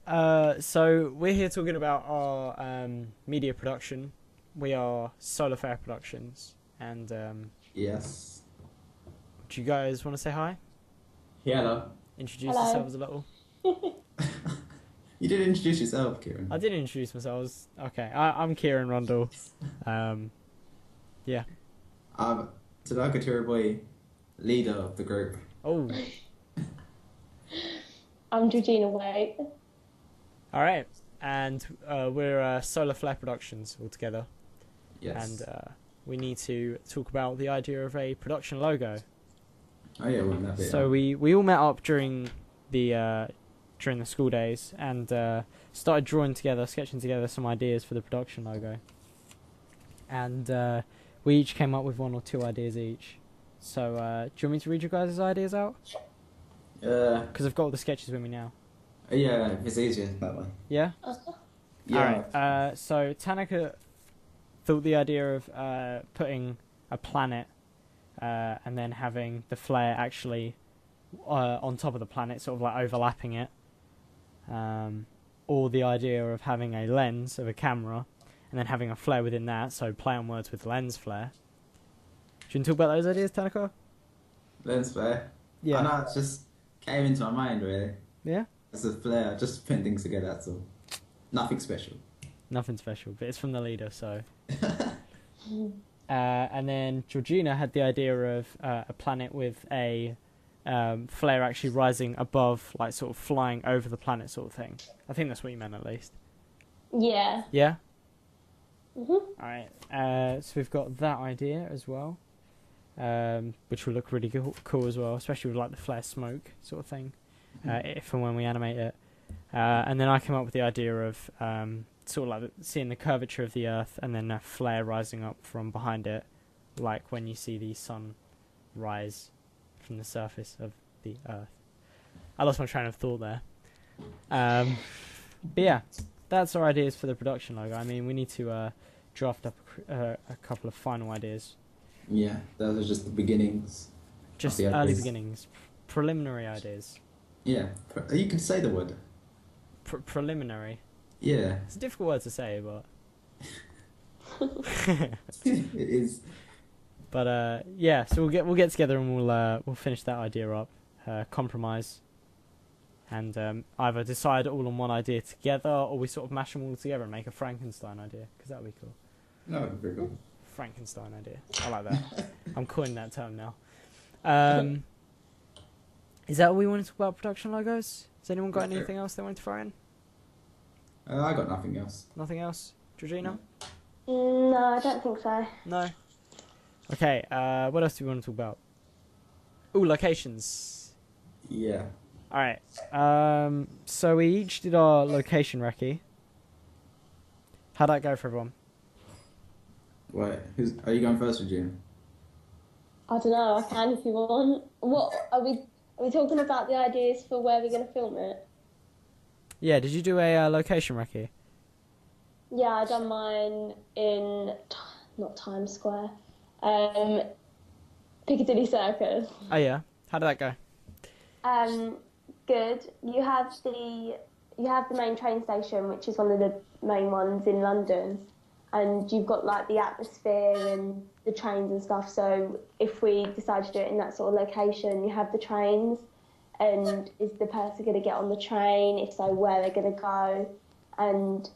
So we're here talking about our media production. We are SolarFlare Productions, and Yes. do you guys want to say hi? Hello. Introduce Hello. yourselves a little. You didn't introduce yourself, Kieran. I did introduce myself. Okay, I'm Kieran Rundle. Yeah. I'm Tadaka Boy, leader of the group. Oh, I'm Georgina White. all right. And we're SolarFlare Productions altogether, Yes. and we need to talk about the idea of a production logo. Oh yeah, well, that bit. So we all met up during the school days and started sketching together some ideas for the production logo. And we each came up with one or two ideas each. So do you want me to read you guys' ideas out? Because I've got all the sketches with me now. Yeah, it's easier that way. Yeah? Yeah. Alright, so Tanaka thought the idea of putting a planet and then having the flare actually on top of the planet, sort of like overlapping it. Or the idea of having a lens of a camera and then having a flare within that, so play on words with lens flare. Do you want to talk about those ideas, Tanaka? Lens flare. Yeah. I know, it just came into my mind, really. Yeah? As a flare, just putting things together, that's all. Nothing special. Nothing special, but it's from the leader, so... And then Georgina had the idea of a planet with a flare actually rising above, like sort of flying over the planet sort of thing. I think that's what you meant at least. Yeah. Yeah? Mhm. Alright, so we've got that idea as well, which will look really cool as well, especially with like the flare smoke sort of thing, if and when we animate it. And then I came up with the idea of sort of like seeing the curvature of the Earth and then a flare rising up from behind it, like when you see the sun rise from the surface of the Earth. I lost my train of thought there. But yeah, that's our ideas for the production logo. I mean, we need to draft up a couple of final ideas. Yeah, those are just the beginnings. Just the early ideas. beginnings. Preliminary ideas. Yeah, you can say the word. Preliminary. Yeah. It's a difficult word to say, but... It is. But yeah, so we'll get together and we'll finish that idea up, compromise, and either decide all on one idea together, or we sort of mash them all together and make a Frankenstein idea, because that would be cool. No, very cool. Frankenstein idea. I like that. I'm coining that term now. Is that all we want to talk about production logos? Has anyone got anything else they want to throw in? I got nothing else. Nothing else? Georgina? No, I don't think so. No? Okay, what else do we want to talk about? Ooh, locations. Yeah. Alright, so we each did our location recce. How'd that go for everyone? Wait, are you going first, Regina? I don't know. I can if you want. What are we? Are we talking about the ideas for where we're going to film it? Yeah, did you do a location recce? Yeah, I done mine in not Times Square, Piccadilly Circus. Oh yeah, how did that go? Good. You have the main train station, which is one of the main ones in London, and you've got like the atmosphere and the trains and stuff. So if we decide to do it in that sort of location, you have the trains, and is the person going to get on the train? If so, where they're going to go? And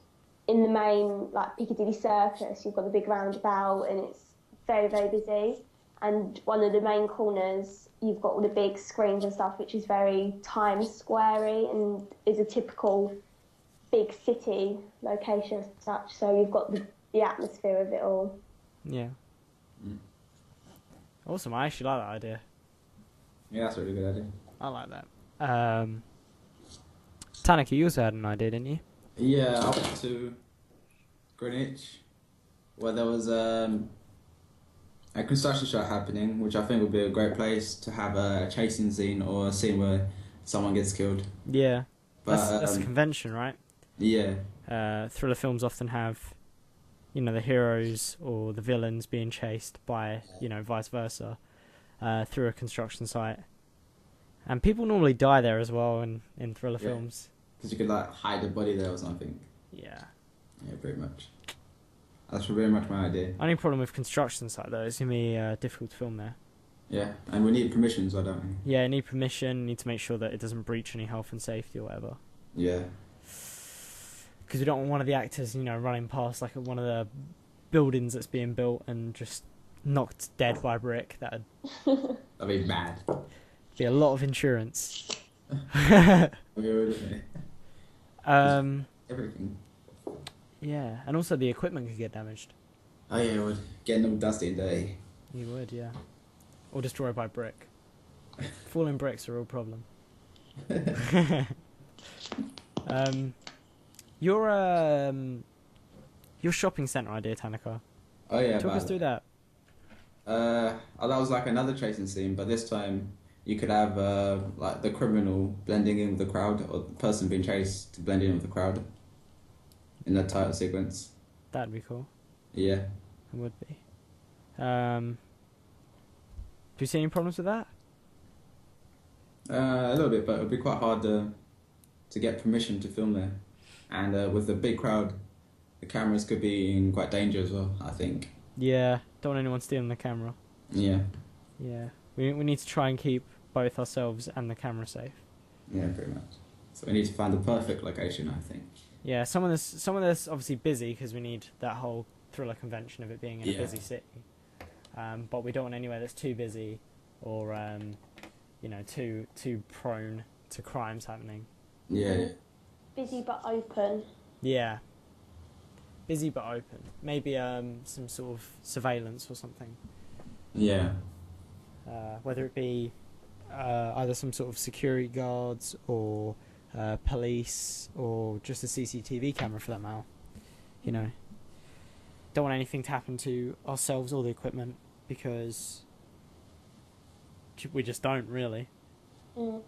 in the main like Piccadilly Circus, you've got the big roundabout, and it's very, very busy. And one of the main corners, you've got all the big screens and stuff, which is very Times Square-y and is a typical big city location as such. So you've got the atmosphere of it all. Yeah. Awesome, I actually like that idea. Yeah, that's a really good idea. I like that. Tanaka, you also had an idea, didn't you? Yeah, I went to Greenwich, where there was a construction site happening, which I think would be a great place to have a chasing scene or a scene where someone gets killed. Yeah. But That's a convention, right? Yeah. Thriller films often have, the heroes or the villains being chased by, vice versa, through a construction site. And people normally die there as well in thriller films. Because you could like hide a body there or something. Yeah. Yeah, pretty much. That's very much my idea. Only problem with construction site though is it's gonna be difficult to film there. Yeah, and we need permissions, I don't we? Yeah, need permission. Need to make sure that it doesn't breach any health and safety or whatever. Yeah. Because we don't want one of the actors, running past like one of the buildings that's being built and just knocked dead by a brick. That'd That'd be bad. be a lot of insurance. Everything. Yeah, and also the equipment could get damaged. Oh yeah, it would. Getting all dusty and dirty. You would, yeah. Or destroyed by brick. Falling bricks are a real problem. Your shopping centre idea, Tanaka. Oh yeah. Talk us through that. That was like another chasing scene, but this time you could have like the criminal blending in with the crowd, or the person being chased to blend in with the crowd in that title sequence. That'd be cool. Yeah. It would be. Do you see any problems with that? A little bit, but it would be quite hard to get permission to film there, and with the big crowd, the cameras could be in quite danger as well, I think. Yeah, don't want anyone stealing the camera. Yeah. Yeah, we need to try and keep both ourselves and the camera safe. Yeah, pretty much. So we need to find the perfect location, I think. Yeah, some of this obviously busy because we need that whole thriller convention of it being in a busy city. But we don't want anywhere that's too busy or too prone to crimes happening. Yeah. Busy but open. Yeah. Busy but open. Maybe some sort of surveillance or something. Yeah. Whether it be either some sort of security guards or police or just a CCTV camera for that matter. Don't want anything to happen to ourselves or the equipment because we just don't really. I'm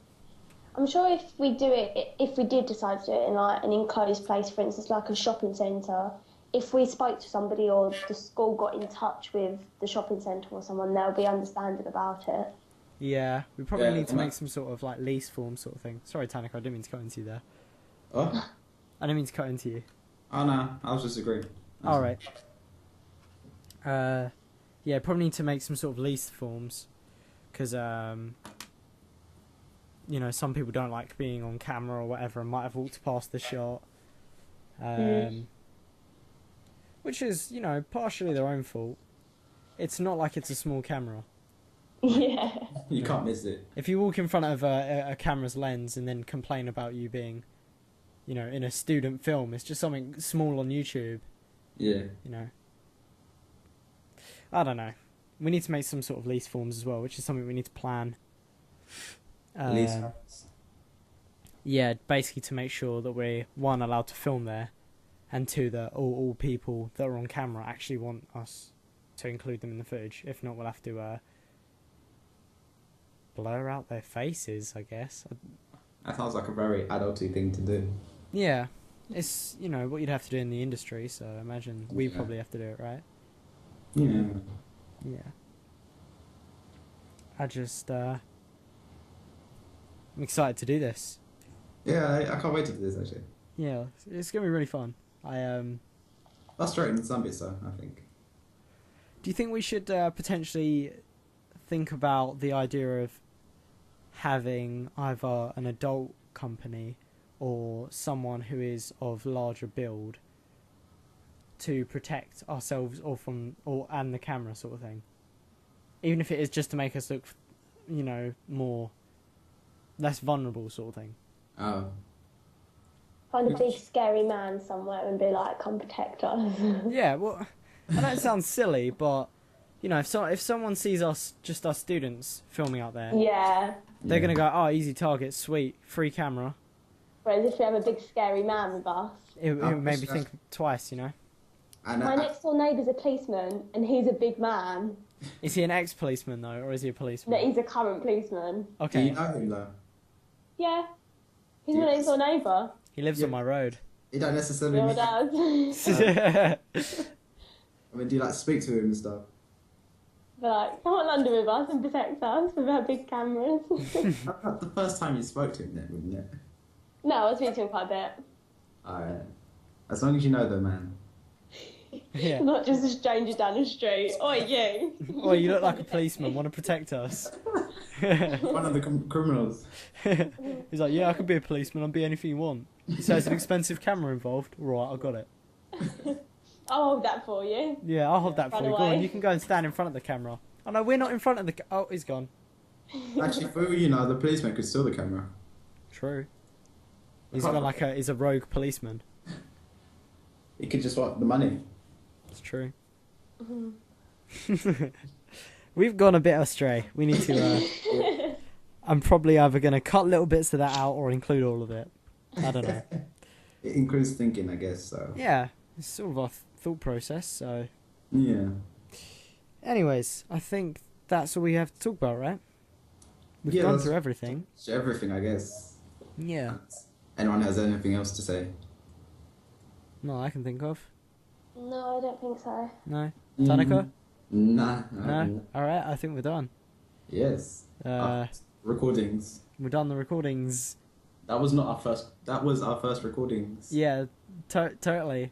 sure if we did decide to do it in like an enclosed place, for instance, like a shopping centre, if we spoke to somebody or the school got in touch with the shopping centre or someone, they'll be understanding about it. Yeah, we probably need to make some sort of like lease form sort of thing. Sorry, Tanika, I didn't mean to cut into you there. Oh? I didn't mean to cut into you. Oh no, I was just agreeing. Alright. Yeah, probably need to make some sort of lease forms. Because, some people don't like being on camera or whatever and might have walked past the shot. Which is, partially their own fault. It's not like it's a small camera. Yeah. You can't miss it. If you walk in front of a camera's lens and then complain about you being, in a student film, it's just something small on YouTube. Yeah. I don't know. We need to make some sort of lease forms as well, which is something we need to plan. Lease. Yeah, basically to make sure that we're, one, allowed to film there, and two, that all people that are on camera actually want us to include them in the footage. If not, we'll have to blur out their faces, I guess. That sounds like a very adulty thing to do. Yeah, it's, what you'd have to do in the industry, so I imagine we probably have to do it, right? Yeah. Yeah. I'm excited to do this. Yeah, I can't wait to do this actually. Yeah, it's going to be really fun. Frustrating in some bits though, I think. Do you think we should potentially think about the idea of having either an adult company or someone who is of larger build to protect ourselves and the camera sort of thing? Even if it is just to make us look, less vulnerable sort of thing. Oh. Find a big scary man somewhere and be like, come protect us. Yeah, well, I know it sounds silly, but, if someone sees us students filming out there, Yeah. they're going to go, oh, easy target, sweet, free camera. Whereas if we have a big scary man with us. It made me think twice, And, My next door neighbour's a policeman and he's a big man. Is he an ex-policeman, though, or is he a policeman? No, he's a current policeman. Do Okay. you know him though? Yeah. He's my next door neighbour. He lives on my road. You don't necessarily He mean... does. I mean, do you like speak to him and stuff? But like, come on London with us and protect us with our big cameras. That's the first time you spoke to him then, wouldn't it? No, I was speaking to him quite a bit. Alright. As long as you know them, man. Yeah. Not just a stranger down the street. Oi, you. Oh, you look like a policeman. Want to protect us? One of the criminals. He's like, yeah, I could be a policeman. I'll be anything you want. So there's an expensive camera involved. All right, I got it. I'll hold that for you. Yeah, I'll hold that for Run you. Go away. on, you can go and stand in front of the camera. Oh no, we're not in front of the. Oh, he's gone. Actually, for all you know, the policeman could steal the camera. True. He's got like he's a rogue policeman. He could just want the money. It's true. We've gone a bit astray. We need to. I'm probably either going to cut little bits of that out or include all of it. I don't know. It includes thinking, I guess, so. Yeah, it's sort of our thought process. So, Yeah. anyways, I think that's all we have to talk about, right? We've Yeah, gone that's- through everything. It's everything, I guess. Yeah. Anyone has anything else to say? No, I can think of. No, I don't think so. No. Tanaka? Nah. No. All right, I think we're done. Yes. Recordings. We're done the recordings. That was not our first. That was our first recordings. Yeah, totally.